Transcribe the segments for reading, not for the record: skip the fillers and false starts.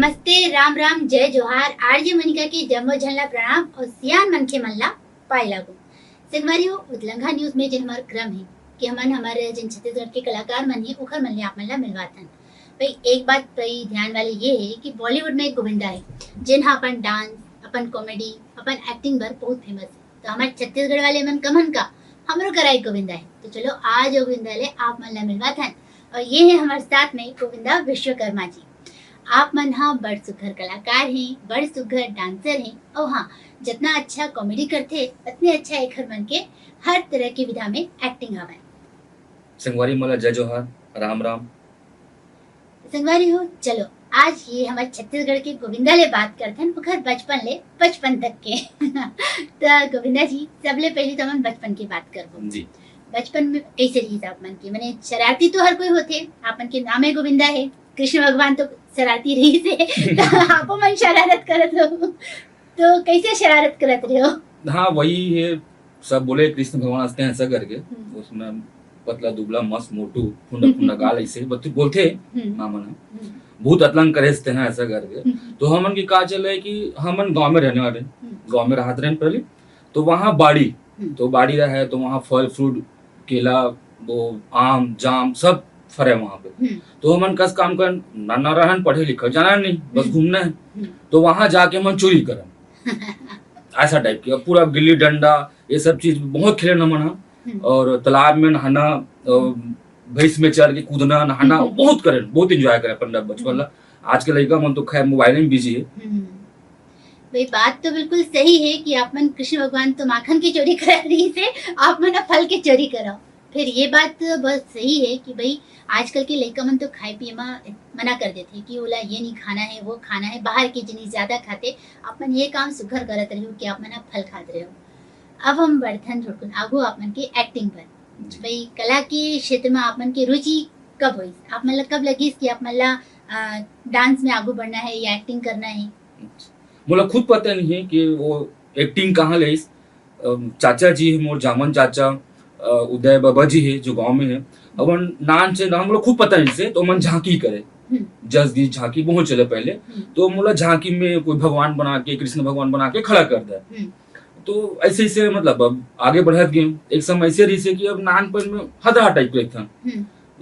नमस्ते, राम राम, जय जोहार। आरजे मनिका के जम्मो झल्ला प्रणाम और सियान मन के मल्ला पाए लागू। संगवारियों, उतलंघा न्यूज में जिन हमार क्रम है कि हमन हमारे जिन छत्तीसगढ़ के कलाकार मन है उखर मन ले आप मन ला मिलवाथन। भाई एक बात भाई ध्यान वाले ये है कि बॉलीवुड में एक गोविंदा है जिन अपन डांस, अपन कॉमेडी, अपन एक्टिंग बर बहुत फेमस है। तो हमारे छत्तीसगढ़ वाले मन कमन का हमरो करा एक गोविंदा है। तो चलो आज वो गोविंदा ले आप मन ला मिलवाथन। और ये है हमारे साथ में गोविंदा विश्वकर्मा जी। आप मन हाँ बड़ सुघर कलाकार हैं, बड़ सुघर डांसर हैं और हाँ जितना अच्छा कॉमेडी करते उतने अच्छा एक हर मन के हर तरह की विधा में एक्टिंग आवे। संगवारी मला जय जोहार, राम राम। संगवारी हो, चलो आज ये हमारे छत्तीसगढ़ के गोविंदा ले बात करते हैं उखर बचपन तक के। तो गोविंदा जी सबले पहले तो हम बचपन की बात करबो जी। बचपन में कैसे रही आप मन की? माने शरारती तो हर कोई होते, आपन के नाम है गोविंदा है, कृष्ण भगवान तो शरारती रही से। तो आप मन शरारत करत हो, तो कैसे शरारत करत रहे हो? हाँ वही है, सब बोले कृष्ण भगवान हंसते हैं ऐसा करके। उसमें पतला दुबला मस्त मोटू फुंडा फुंडा गाल ऐसे बच्चे बोलते मामन बहुत अतलंग करे हंसते हैं ऐसा करके। तो हमन की कहा चले कि हमन गांव में रहने वाले, गांव में रहते रहे पहले। तो वहाँ बाड़ी रहे, तो वहाँ फल फ्रूट केला वो आम जाम सब फरे वहाँ पे। तो हमन कस काम कर ना रहन, पढ़े लिखे जाना नहीं, बस घूमना है। तो वहां जाके हम चोरी करन ऐसा टाइप की। पूरा गिल्ली डंडा ये सब चीज बहुत खेले न मना। और तालाब में नहाना, भैंस में चढ़ के कूदना नहाना बहुत करे, बहुत एंजॉय करे अपन बचपन। आज के लड़का मन तो खैर मोबाइल में बिजी है। भाई बात तो बिल्कुल सही है कि आप मन कृष्ण भगवान तो माखन की चोरी करा रही से, आप मन फल की चोरी कराओ। फिर ये बात बहुत सही है कि भाई आजकल के लड़का मन तो खाए पिए में मना कर देते कि बोला ये नहीं खाना है, वो खाना है, बाहर की जिनिस ज्यादा खाते। अपन ये काम सुघर करत रहे हो कि आप मन फल खाते रहे हो। अब हम बढ़थन थोड़कन आगो आप मन के एक्टिंग पर। भाई कला के क्षेत्र में आप मन की रुचि कब हुई? आप मन कब लगी कि आप मन ला डांस में आगू बढ़ना है या एक्टिंग करना है? मुझे खुद पता नहीं है कि वो एक्टिंग कहाँ ले। चाचा जी है मोर, जामन चाचा, उदय बाबा जी है जो गांव में है। अब नान से नाम मुझे खुद पता नहीं से, तो मन झांकी करे, जस दी झांकी बहुत चले पहले। तो मुझे झांकी में कोई भगवान बना के, कृष्ण भगवान बना के खड़ा कर दे। तो ऐसे ऐसे मतलब अब आगे बढ़त गए। एक समय ऐसे रही से कि अब नानपन में हदरा टाइप के था।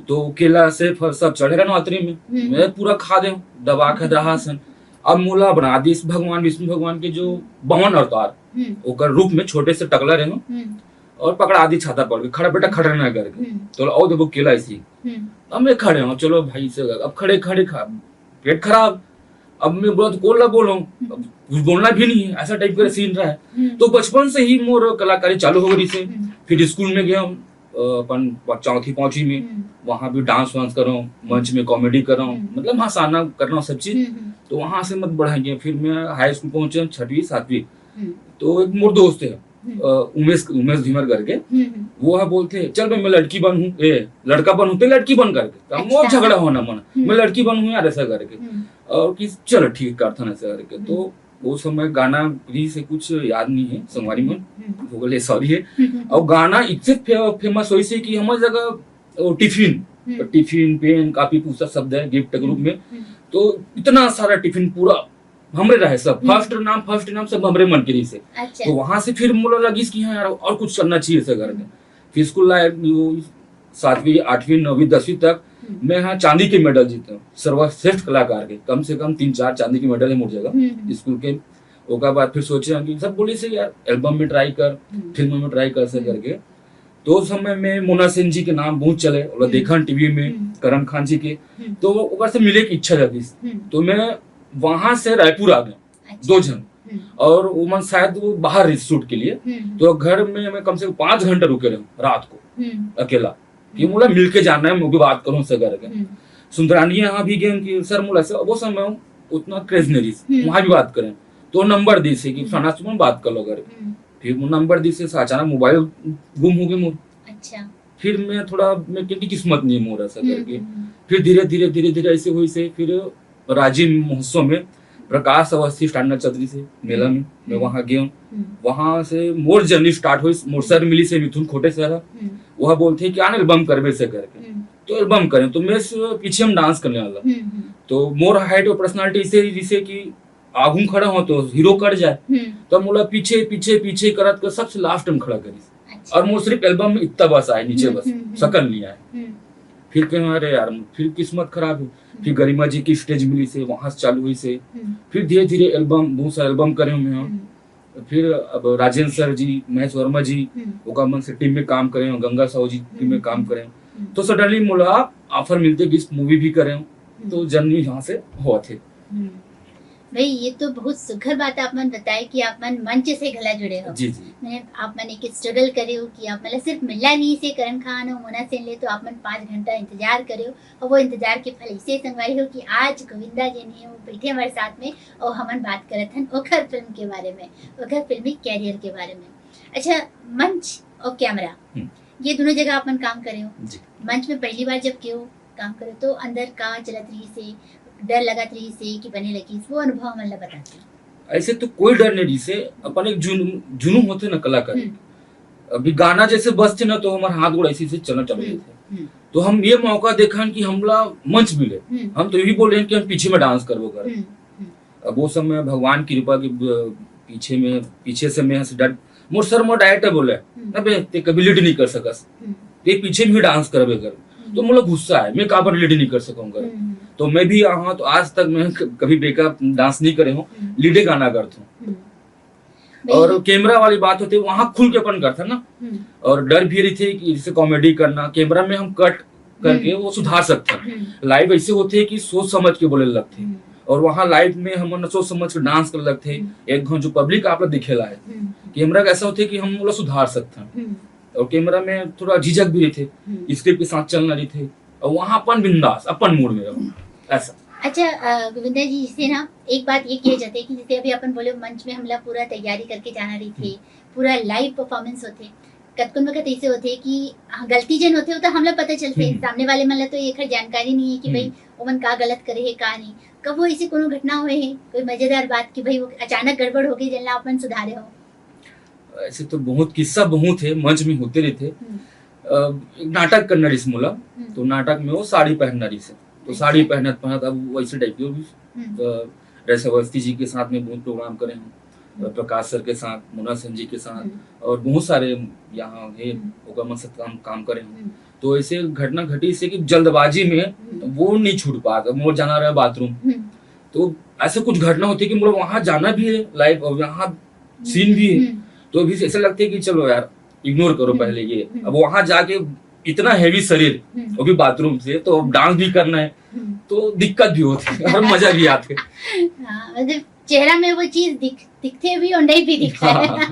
तो केला से सब चढ़े रहे नौतरी में, मैं पूरा खा दे दबा के रहा सन। अब मूला बना दी भगवान विष्णु भगवान के जो 52 अवतार ओकर रूप में छोटे से टकला रहे और पकड़ा आदि छाता पड़ के खड़ा बेटा खड़ा ना करके। तो आओ देखो केला ऐसी। अब मैं खड़े हूँ, चलो भाई से अब खड़े पेट खराब। अब मैं बोला तो कौन ला बोलो, कुछ बोलना भी नहीं है, ऐसा टाइप का सीन रहा है। तो बचपन से ही मोर कलाकारी चालू हो गई से। फिर स्कूल में गया अपन चौथी पांचवी में, वहां भी डांस वांस करो, मंच में कॉमेडी करो, मतलब हंसाना करना सब चीज। तो वहां से मत बढ़ाएंगे। फिर मैं हाई स्कूल पहुंचे 6वीं 7वीं। तो एक मोर दोस्त है उमेश धीमर करके, वो है बोलते चल भाई मैं लड़की बन हूँ, लड़का बन हूँ तो लड़की बन करके। मोर झगड़ा होना मन, मैं लड़की बन हूँ यार ऐसा करके। और कि चलो ठीक करता ना ऐसा करके। तो वो समय गाना भी से कुछ याद नहीं है, संगवारी मन हो गए सॉरी है। और गाना इतने फेमस हुई से कि हमारी जगह टिफिन पेन काफी पूछा शब्द है गिफ्ट के रूप में। तो इतना सारा टिफिन पूरा हमरे रहे सब, फर्स्ट नाम सब हमरे मन के से। अच्छा। तो वहां से फिर मुझे लगी कि हाँ यार और कुछ करना चाहिए ऐसा करके। फिर स्कूल लाइफ 7वीं 8वीं 9वीं 10वीं तक मैं यहाँ चांदी के मेडल जीता हूँ, सर्वश्रेष्ठ कलाकार के। कम से कम 3-4 चांदी के मेडल है मुझ जगह स्कूल के। उसके बाद फिर सोचे कि सब बोले से यार एल्बम में ट्राई कर, फिल्म में ट्राई कर से करके। तो उस समय में मोना सेन जी के नाम बहुत चले और देखा टीवी में करण खान जी के। तो वो से मिले की इच्छा लगी। तो मैं वहां से रायपुर आ गया। अच्छा। 2 जन और वो मन शायद वो बाहर शूट के लिए। तो घर में मैं कम से कम 5 घंटे रुके रहा रात को अकेला कि मुझे मिलके जाना है, मुझे बात करूं से करके। सुंदरानी यहाँ भी गए कि सर मुझे से वो समय उतना क्रेज नहीं रही, वहां भी बात करें। तो नंबर दी से कि फना से बात कर लो करके। फिर वो नंबर दी से अचानक मोबाइल गुम हो गया मोर। अच्छा। फिर मैं थोड़ा मैं क्योंकि किस्मत नहीं मोर ऐसा करके। फिर धीरे धीरे ऐसे हुई से फिर राजीव महोत्सव में प्रकाश अवस्थी स्टैंडर्ड चौधरी से मेला में मैं वहां गया। वहां से मोर जर्नी स्टार्ट हुई। मोर सर मिली से मिथुन खोटे सर वह बोलते कि आने एल्बम करवे से करके। तो एल्बम करें, तो मैं पीछे हम डांस करने वाला। तो मोर हाइट और पर्सनालिटी इसे जिसे कि आगू खड़ा हो तो हीरो कर जाए, तो मोला पीछे पीछे पीछे करत कर सबसे लास्ट में खड़ा करी। और मोर सिर्फ एल्बम में इतना बस आए नीचे, बस सकल नहीं आए। फिर कहें अरे यार फिर किस्मत खराब है। फिर गरिमा जी की स्टेज मिली से, वहां से चालू हुई से, फिर धीरे धीरे एल्बम, बहुत सारे एल्बम करे हुए हैं। फिर अब राजेंद्र सर जी, महेश वर्मा जी ओकामन से टीम में काम करे हैं, गंगा साहू जी टीम में काम करें, तो सडनली मुला ऑफर मिलते कि इस मूवी भी करें, तो जर्नी यहाँ से हुआ थे। भाई ये तो बहुत सुखर बात आप मन बताए कि आप मन मंच से गला जुड़े हो। जी जी। मैंने आप मन एक स्ट्रगल करे हो कि आप मतलब सिर्फ मिला नहीं से करण खान और मोना सेन ले, तो आप मन 5 घंटा इंतजार करे हो, और वो इंतजार के फल इसे संगवाई हो कि आज गोविंदा जी ने वो बैठे हमारे साथ में और हमन बात करत हन ओखर फिल्म के बारे में, ओखर फिल्मी कैरियर के बारे में। अच्छा, मंच और कैमरा ये दोनों जगह आप मन काम करे हो। मंच में पहली बार जब के हो काम करे तो अंदर का चलत रही से, डर लगत रही से कि बने लगी, वो अनुभव मन ला बताते। ऐसे तो कोई डर नहीं रही से, अपन एक जुनून होते ना कलाकार। अभी गाना जैसे बसते ना तो हमारे हाथ गोड़ ऐसे से चलना चालू थे। तो हम ये मौका देखा कि हमला मंच मिले, हम तो यही बोले कि हम पीछे में डांस करबो कर। अब वो समय भगवान की कृपा के पीछे से मैं डर मोर सर मोर डायरेक्टर बोले अबे ते कभी लीड नहीं कर सकस, ते पीछे भी डांस करबे कर। तो मुझे गुस्सा है, मैं काबर लीड नहीं कर सकूंगा। तो मैं भी यहाँ तो आज तक मैं कभी बेकअप डांस नहीं करे हूँ, लीडे गाना करता हूँ। और कैमरा वाली बात होती है वहां खुल के अपन करता ना, और डर भी रही थी कि जैसे कॉमेडी करना कैमरा में हम कट करके वो सुधार सकते हैं। लाइव ऐसे होते है कि सोच समझ के बोले लगते, और वहाँ लाइव में हम सोच समझ के डांस कर लगते। एक घंटे जो पब्लिक आप लोग दिखेला है, कैमरा का ऐसा होता है कि हम लोग सुधार सकते हैं। और कैमरा में थोड़ा झिझक भी रही थे, स्क्रिप्ट के साथ चलना रही थे, और वहाँ अपन बिंदास अपन मूड में ऐसा। अच्छा गोविंदा जी, जैसे ना एक बात ये किया जाता है कि जैसे अभी अपन बोले मंच में हमला पूरा तैयारी करके जाना रही थे, पूरा लाइव परफॉर्मेंस होते, कतकुन वक्त ऐसे होते कि गलती जन होते हो तो हमला पता चलते, सामने वाले मन ला तो ये खैर जानकारी नहीं है कि भाई ओमन का गलत करे है का नहीं। कब वो ऐसी कोनो घटना हुए है, कोई मजेदार बात कि भाई वो अचानक गड़बड़ हो गई जनला अपन सुधारे हो? ऐसे तो बहुत किस्सा बहुत है, मंच में होते रहते। एक नाटक करना रही मोला, तो नाटक में वो साड़ी पहनना रही से, तो साड़ी पहनत अब वैसे टाइप की रैसा अवस्थी जी के साथ में बहुत प्रोग्राम करे हैं, प्रकाश सर के साथ, मोना सेन जी के साथ, और बहुत सारे यहाँ है ओकामन से काम करे हैं। तो ऐसे घटना घटी से कि जल्दबाजी में वो नहीं छूट पाता, मोर जाना रहा बाथरूम, तो ऐसे कुछ घटना होती है कि मोर वहां जाना भी है लाइव और यहाँ सीन भी है। तो अभी ऐसा लगता है कि चलो यार इग्नोर करो पहले ये, अब वहां जाके इतना हैवी शरीर वो भी बाथरूम से, तो डांस भी करना है, तो दिक्कत भी होती है और मजा भी आते। मतलब चेहरा में वो चीज दिखते भी और नहीं भी दिखता है।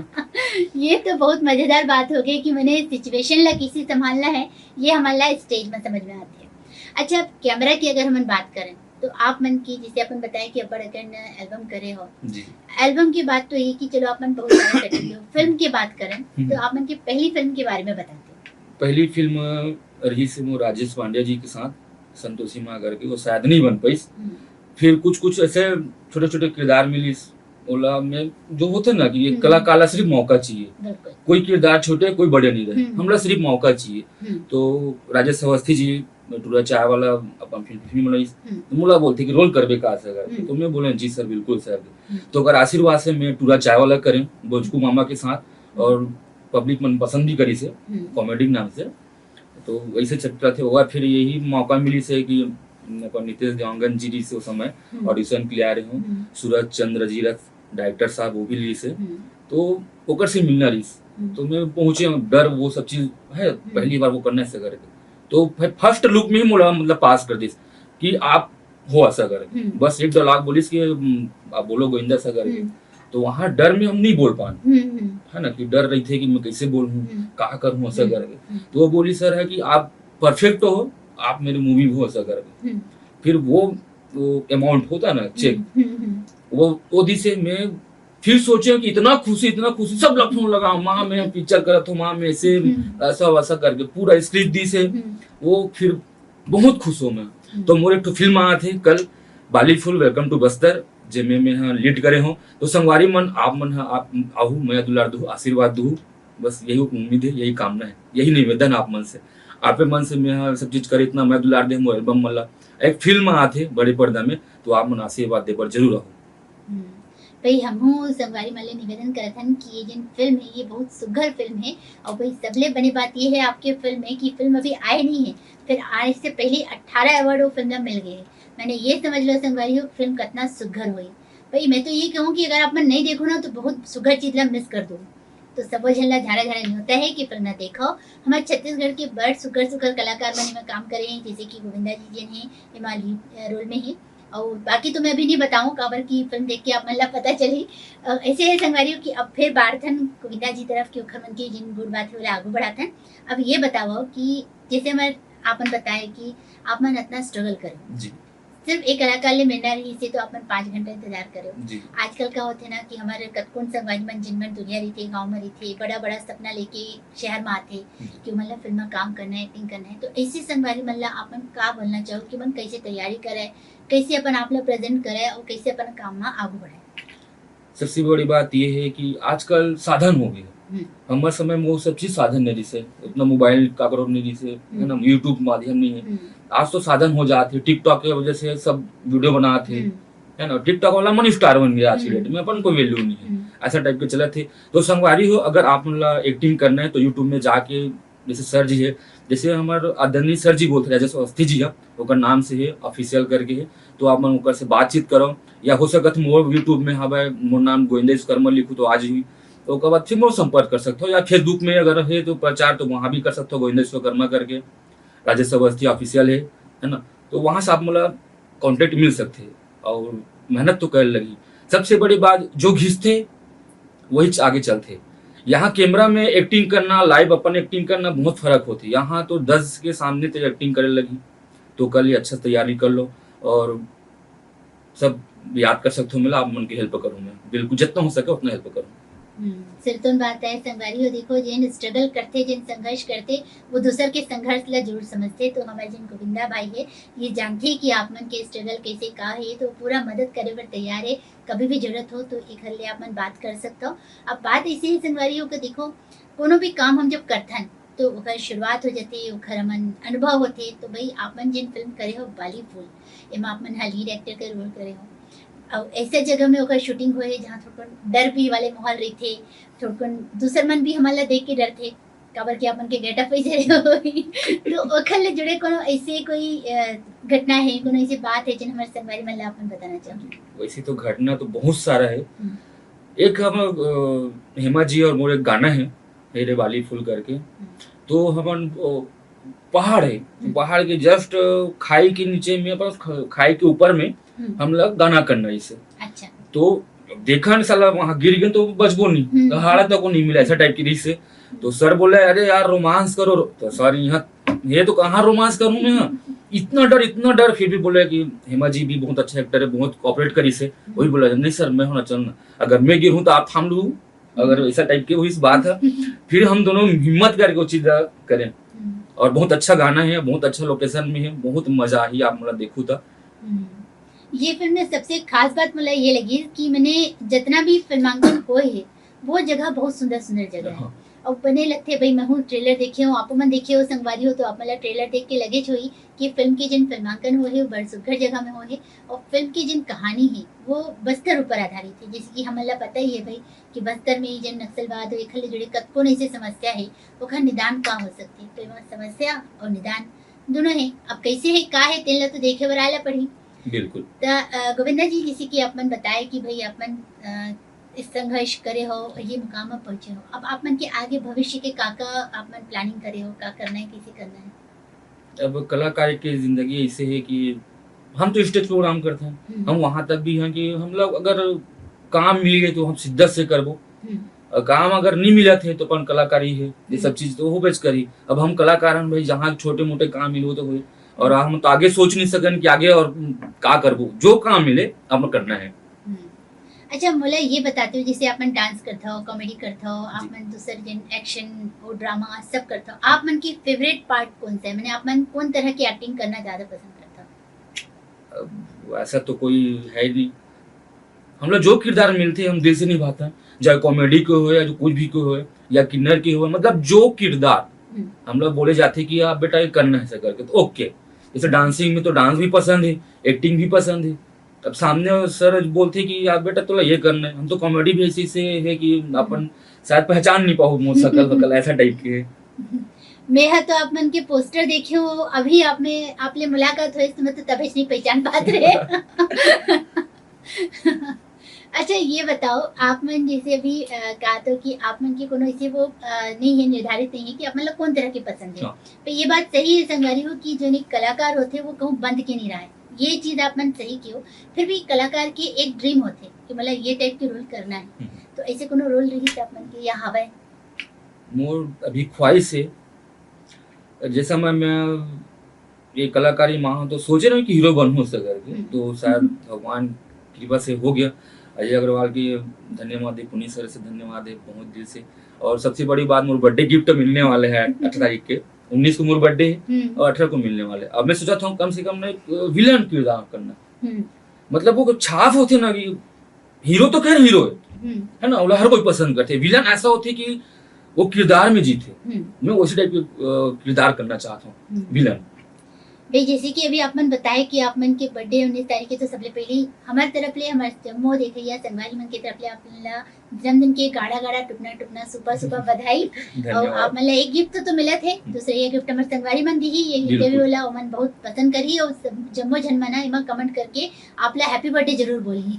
ये तो बहुत मजेदार बात हो गई कि मैंने सिचुएशन ला किसी संभालना है, ये हमारा स्टेज में समझ में आती है। अच्छा, कैमरा की अगर हम बात करें तो आप मन की जैसे अपन बताया कि अपन एल्बम करे हो जी। एल्बम की बात तो ये कि चलो अपन बहुत सारे करते हो, फिल्म की बात करें तो आप मन की पहली फिल्म के बारे में बताते। पहली फिल्म रही से वो राजेश पांड्या जी के साथ, संतोषी माँ करके, वो शायद नहीं बन पाई। फिर कुछ ऐसे छोटे छोटे किरदार मिली ओला में, जो होते ना कि ये कलाकार ला सिर्फ मौका चाहिए, कोई किरदार छोटे कोई बड़े नहीं रहे, हमला सिर्फ मौका चाहिए। तो राजेश अवस्थी जी टूरा चाय वाला अपन फिल्म बनाई, तो मुला बोलते कि रोल करबे का ऐसा कर, तो मैं बोले जी सर बिल्कुल सर। तो अगर आशीर्वाद से मैं टूरा चाय वाला करें भोजकू मामा के साथ, और पब्लिक मन पसंद भी करी से कॉमेडी नाम से, तो वैसे चक्कर थे होगा। फिर यही मौका मिली से कि नितेश देवांगन जी से उस समय ऑडिशन के लिए आ रहे हूँ, सूरज चंद्र जी डायरेक्टर साहब वो भी ली से, तो ओकर से मिलना रही, तो मैं पहुंचे, डर वो सब चीज है पहली बार वो करने से करके, तो फर्स्ट लुक में ही मुझे मतलब पास कर दी कि आप हो ऐसा करके, बस एक डायलॉग बोलिस कि आप बोलो गोविंदा ऐसा करके, तो वहाँ डर में हम नहीं बोल पाए, है ना, कि डर रही थे कि मैं कैसे बोलूं, कहा करूं ऐसा करके। तो वो बोली सर है कि आप परफेक्ट हो, आप मेरी मूवी हो ऐसा करके। फिर वो अमाउंट होता ना चेक, वो दी से मैं फिर सोचे कि इतना खुशी सब लखनऊ लगा, माँ में पिक्चर करा तो माँ में ऐसे ऐसा वैसा करके पूरा स्क्रिप्ट दी से, वो फिर बहुत खुश हो मैं। तो मोरे एक फिल्म आया थे कल, बाली फुल वेलकम टू बस्तर, जेमे में लीड करे हो, तो संगवारी मन आप आहू मैं दुलार दू आशीर्वाद दू, बस यही उम्मीद है, यही कामना है, यही निवेदन आप मन से आपे मन से मैं सब चीज करे इतना मैं दुलार दे मोर एल्बम मला एक फिल्म आथे बड़े पर्दा में तो आप मन आशीर्वाद दे पर जरूर रहो। हम्म, भाई हमहू संगवारी मल्ले निवेदन करत हन कि ये जिन फिल्म है ये बहुत सुघर फिल्म है और भाई सबले बड़ी बात ये है आपके फिल्म में कि फिल्म अभी आए नहीं है, फिर आने से पहले 18 अवार्ड वो फिल्म मिल गए हैं। मैंने ये समझ लो संगवारी हो फिल्म कितना सुघर हुई। भाई मैं तो ये कहूँ कि अगर आप मन नहीं देखो ना तो बहुत सुघर चीज ला मिस कर दो। तो सब झल्ला झाड़ा झाड़ा नहीं होता है कि फिल्म ना देखो। हमारे छत्तीसगढ़ के बड़ सुघर सुघर कलाकार मन में काम करे हैं, जैसे कि गोविंदा जी जिन हैं एमा लीड रोल में है और बाकी तो मैं अभी नहीं बताऊं काबर की फिल्म देख के आप मन ला पता चली। ऐसे है संगवारियों कि अब फिर बाढ़थन गोविंदा जी तरफ के उखर मन के जिन गुड़ बात है आगू बढ़ाथन। अब ये बताओ कि जैसे हमारे आपन बताए कि आप मन इतना स्ट्रगल करो जी सिर्फ एक कलाकार ले मिलना रही से तो अपन 5 घंटा इंतजार करो। जी आजकल का होते ना कि हमारे कतकोन संगवारी मन जिनमन दुनिया रही थे गाँव में रही थे बड़ा बड़ा सपना लेके शहर में आते कि मतलब फिल्म में काम करना है एक्टिंग करना है। तो ऐसे संगवारी मन ला अपन का बोलना चाहो कि मन कैसे तैयारी करे, कैसे अपन आप लोग प्रेजेंट करे और कैसे अपन काम में आगू बढ़ाए। सबसे बड़ी बात ये है कि आजकल साधन हो गए हमारे समय में वो सब चीज साधन नहीं रही उतना मोबाइल का करो नहीं रही है ना, यूट्यूब माध्यम नहीं है। आज तो साधन हो जाते टिकटॉक की वजह से सब वीडियो बनाते है ना, टिकटॉक वाला मन स्टार बन गया आज की डेट में, अपन को वैल्यू नहीं है ऐसा टाइप के चले थे। तो संगवारी हो अगर आप एक्टिंग करना है तो यूट्यूब में जाके जैसे सर जी है, जैसे हमारे आदरणीय सर जी बोलते हैं जैसे अवस्थी जी है ओकर नाम से है ऑफिशियल करके है, तो आप मन ओकर से बातचीत करो या हो सकत मोर यूट्यूब में हवा मोर नाम गोविंदा विश्वकर्मा लिखू तो आज ही तो उसके बाद फिर मोर संपर्क कर सकते हो या फेसबुक में अगर है तो प्रचार तो वहाँ भी कर सकते हो गोविंदा विश्वकर्मा करके राजेश अवस्थी ऑफिशियल है ना, तो वहाँ से आप मतलब कॉन्टेक्ट मिल सकते हैं और मेहनत तो कर लगी। सबसे बड़ी बात जो घिसते वही आगे चलते। यहाँ कैमरा में एक्टिंग करना लाइव अपन एक्टिंग करना बहुत फर्क होती है। यहाँ तो 10 के सामने तो एक्टिंग करने लगी तो कल अच्छा तैयारी कर लो और सब याद कर सकते हो मिला आप मन की हेल्प करूँ मैं बिल्कुल जितना हो सके उतना हेल्प करूँ। सिरतोन बात है संगवारी हो देखो जिन स्ट्रगल करते जिन संघर्ष करते वो दूसर के संघर्ष ला जरूर समझते। तो हमारे जिन गोविंदा भाई है ये जानते कि आप मन के स्ट्रगल कैसे का है तो पूरा मदद करे पर तैयार है। कभी भी जरूरत हो तो एक हल्ले आप मन बात कर सकते हो। अब बात ऐसे ही संगवारी हो कि देखो कोनो भी काम हम जब करथन तो ओकर शुरुआत हो जाती ओकर मन अनुभव होते। तो भाई आप मन जिन फिल्म करे हो बाली फूल एमा आप मन लीड एक्टर का रोल करे हो और ऐसे जगह में ओकर शूटिंग हुए जहाँ थोड़ा डर भी वाले माहौल रही थे, थोड़ा दूसर मन भी हमारा देख के डर थे काबर कि अपन के गेटअप ऐसे तो ओखर ले जुड़े कोनो ऐसे कोई घटना है कोनो ऐसी बात है जिन हमारे संगवारी मन ला अपन बताना चाहोगे। वैसे तो घटना तो बहुत सारा है। एक हम हेमा जी और मोर एक गाना है मेरे वाली फूल करके, तो हम पहाड़ है पहाड़ के जस्ट खाई के नीचे में खाई के ऊपर में हम लोग गाना करना इसे। अच्छा तो देखा साला वहां गिर गए तो बचबो नहीं तो हालत तो को नहीं मिला ऐसा टाइप की रीस से। तो सर बोले अरे यार रोमांस करो तो सर यहाँ ये तो कहाँ रोमांस करूं मैं इतना डर फिर भी बोले कि हेमा जी भी बहुत अच्छा एक्टर है बहुत कॉपरेट करी से। वही बोला नहीं सर मैं होना चलना अगर मैं गिरूं तो आप थाम लू अगर ऐसा टाइप की वही बात है। फिर हम दोनों हिम्मत करके वो चीज करें और बहुत अच्छा गाना है बहुत अच्छा लोकेशन में है बहुत मजा आई आप मतलब देखू था। ये फिल्म में सबसे खास बात मुझे ये लगी कि मैंने जितना भी फिल्मांकन हुए है वो जगह बहुत सुंदर सुंदर जगह है और बने लगते भाई मैं हूँ ट्रेलर देखे हो आप मन देखे हो संगवारी हो तो आप मतलब ट्रेलर देख के लगे हुई कि फिल्म की जिन फिल्मांकन हुए है वो बड़ सुघर जगह में हुए है और फिल्म की जिन कहानी है वो बस्तर ऊपर आधारित है। जैसे कि हमारा पता ही है भाई कि बस्तर में जिन नक्सलवाद और एक जुड़े कतकोन ऐसे समस्या है वो निदान का हो सकती है। तो समस्या और निदान दोनों है। अब कैसे है का है तेल तो देखे बर आला पड़ी बिल्कुल। गोविंदा जी जैसे कि अपन बताए कि भाई अपन इस संघर्ष करे हो ये मुकाम पर पहुंचे हो, अब आप मन के आगे भविष्य के काका आप मन प्लानिंग करे हो का करना है कैसे करना है। अब कलाकार की जिंदगी ऐसे है कि हम तो स्टेज प्रोग्राम करते हैं हम वहां तक भी हैं कि हम लोग अगर काम मिल गए तो हम शिद्दत से करबो काम अगर नहीं मिला थे तो अपन कलाकारी है ये सब चीज तो हो बेच करी। अब हम कलाकार हैं भाई जहाँ छोटे मोटे काम मिलो तो हुए और हम तो आगे सोच नहीं सकन कि आगे और का करबो जो काम मिले हम करना है। अच्छा मुझे ये बताते हो जैसे आप मन डांस करते हो कॉमेडी करते हो आप मन दूसरे जिन एक्शन और ड्रामा सब करते हो आप मन की फेवरेट पार्ट कौन सा है मैंने आप मन कौन तरह की एक्टिंग करना ज्यादा पसंद करता हो। ऐसा तो कोई है नहीं हम लोग जो किरदार मिलते हैं हम दिल से निभाते हैं चाहे कॉमेडी के हो या जो कुछ भी के हो या किन्नर के हो, मतलब जो किरदार हम लोग बोले जाते कि आप बेटा ये करना है ऐसा करके, तो ओके। जैसे डांसिंग में तो डांस भी पसंद है, एक्टिंग भी पसंद है, तब सामने सर बोलते कि आप बेटा तो ये करना है। हम तो कॉमेडी भी ऐसी से है कि अपन शायद पहचान नहीं पाओ मुंह शकल वकल ऐसा टाइप के है। मैं तो आप मन के पोस्टर देखे हो, अभी आप में आपले मुलाकात हुई तो मैं तो तभी नहीं पहचान पाते रहे। अच्छा ये बताओ, आप मन जैसे अभी कहा तो कि आप मन की कोनो ऐसे वो नहीं है, निर्धारित नहीं है कि आप मतलब कौन तरह की पसंद है। हाँ। तो ये बात सही है संगवारी हो कि जो एक कलाकार होते वो कहूँ बंद के नहीं रहा है, ये चीज आप मन सही की हो। फिर भी कलाकार के एक ड्रीम होते कि मतलब ये टाइप के रोल करना है, तो ऐसे कोनो रोल रही थे आप मन के या हवा? मोर अभी ख्वाहिश है, जैसा मैं ये कलाकारी माँ तो सोचे रहा हूँ कि हीरो बनूं उससे करके, तो शायद भगवान कृपा से हो गया। अजय अग्रवाल की धन्यवाद है, पुनीत सर से धन्यवाद है बहुत दिल से। और सबसे बड़ी बात, मोर बर्थडे गिफ्ट मिलने वाले हैं 18 तारीख के, 19 को मोर बर्थडे है और 18 को मिलने वाले। अब मैं सोचा था कम से कम ना एक विलन किरदार करना, मतलब वो छाप होते ना कि हीरो तो खैर हीरो है ना, हर कोई पसंद करते, विलन ऐसा होते कि वो किरदार में जीते। मैं उसी टाइप के किरदार करना चाहता हूँ, विलन। भाई जैसे कि अभी आप मन बताए कि आप मन के बर्थडे 19 तारीख के, तो सबले पहले हमारे तरफ ले हमारे जम्मो देखे या संगवारी मन के तरफ ले आपला जन्मदिन के गाड़ा गाड़ा टुकना टुकना सुपर सुपर बधाई। और आप मन एक गिफ्ट तो मिला थे, दूसरे ये गिफ्ट हमारे संगवारी मन दी ही, ये गिफ्ट भी बोला मन बहुत पसंद करी और जम्मो जन मना इमा कमेंट करके आपला हैप्पी बर्थडे जरूर बोली।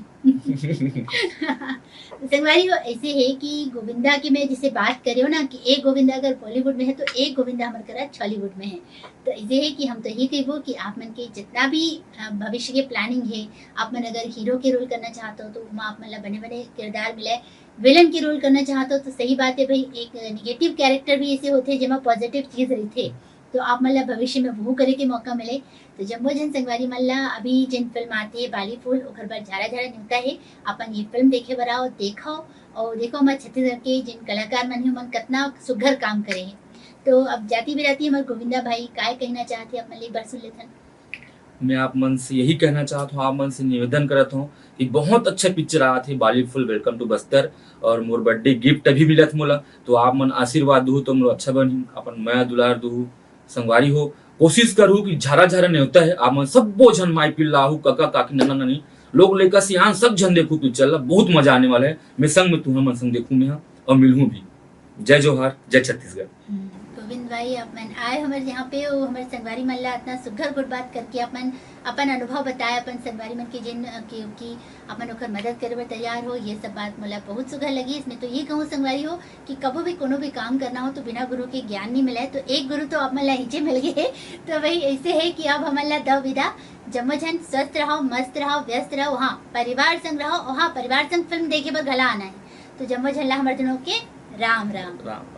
संगवारी ऐसे है कि गोविंदा की मैं जिसे बात कर रही हूँ ना कि एक गोविंदा अगर बॉलीवुड में है तो एक गोविंदा हमारे करा छॉलीवुड में है। तो ऐसे है कि हम तो यही कहबो कि आप मन के जितना भी भविष्य के प्लानिंग है, आप मन अगर हीरो के रोल करना चाहते हो तो वहाँ आप मतलब बने बने किरदार मिले, विलन के रोल करना चाहते हो तो सही बात है भाई, एक निगेटिव कैरेक्टर भी ऐसे होते हैं जिसमें पॉजिटिव चीज रही थे, तो आप मतलब भविष्य में वो करे के मौका मिले। तो जम्मो जन संगवारी मल्ला अभी जिन फिल्म आती है बाली फूल ओखर बार झारा झारा न्यूता है, अपन ये फिल्म देखे बराओ देखो और देखो हमारे छत्तीसगढ़ के जिन कलाकार मन है मन कितना सुघर काम करे हैं। तो अब जाती बिराती हमारे गोविंदा भाई काय कहना चाहते अपन एक बार सुन लेथन। मैं आप मन से यही कहना चाहता हूँ, आप मन से निवेदन करता हूँ कि बहुत अच्छा पिक्चर आया थे बाली फुल वेलकम टू बस्तर, और मोर बर्थडे गिफ्ट अभी मिलत मोला, तो आप मन आशीर्वाद दू तो मोर अच्छा बनी, अपन मैं दुलार दू संगवारी हो। कोशिश करूँ कि झारा झारा न्योता है, आप मन सब जन माई पिल्लाहू काका काकी नन्ना ननी लोग लेकर सियान सब जन देखू पिक्चर ला, बहुत मजा आने वाला है। मैं संग में तुम्हें मन संग देखू मैं और मिलूँ भी। जय जोहार, जय छत्तीसगढ़। गोविंद भाई आप मन आए हमारे यहाँ पे, हमारे संगवारी मन ला इतना सुघर गुड बात करके अपन अपन अनुभव बताया, अपन संगवारी मन के जिन की अपन ओकर मदद करे बर तैयार हो, ये सब बात मोला बहुत सुघर लगी। इसमें तो ये कहूँ संगवारी हो कि कभी भी कोनो भी काम करना हो तो बिना गुरु के ज्ञान नहीं मिला है, तो एक गुरु तो आप मन ला हिचे मिल गए। तो वही ऐसे है कि अब हमारे ला दो विदा, जम्मो जन स्वस्थ रहो, मस्त रहो, व्यस्त रहो, हाँ परिवार संग रहो, और हाँ परिवार संग फिल्म देखे पर गला आना है। तो जम्मो जन ला हमारे जनों के राम राम। राम राम।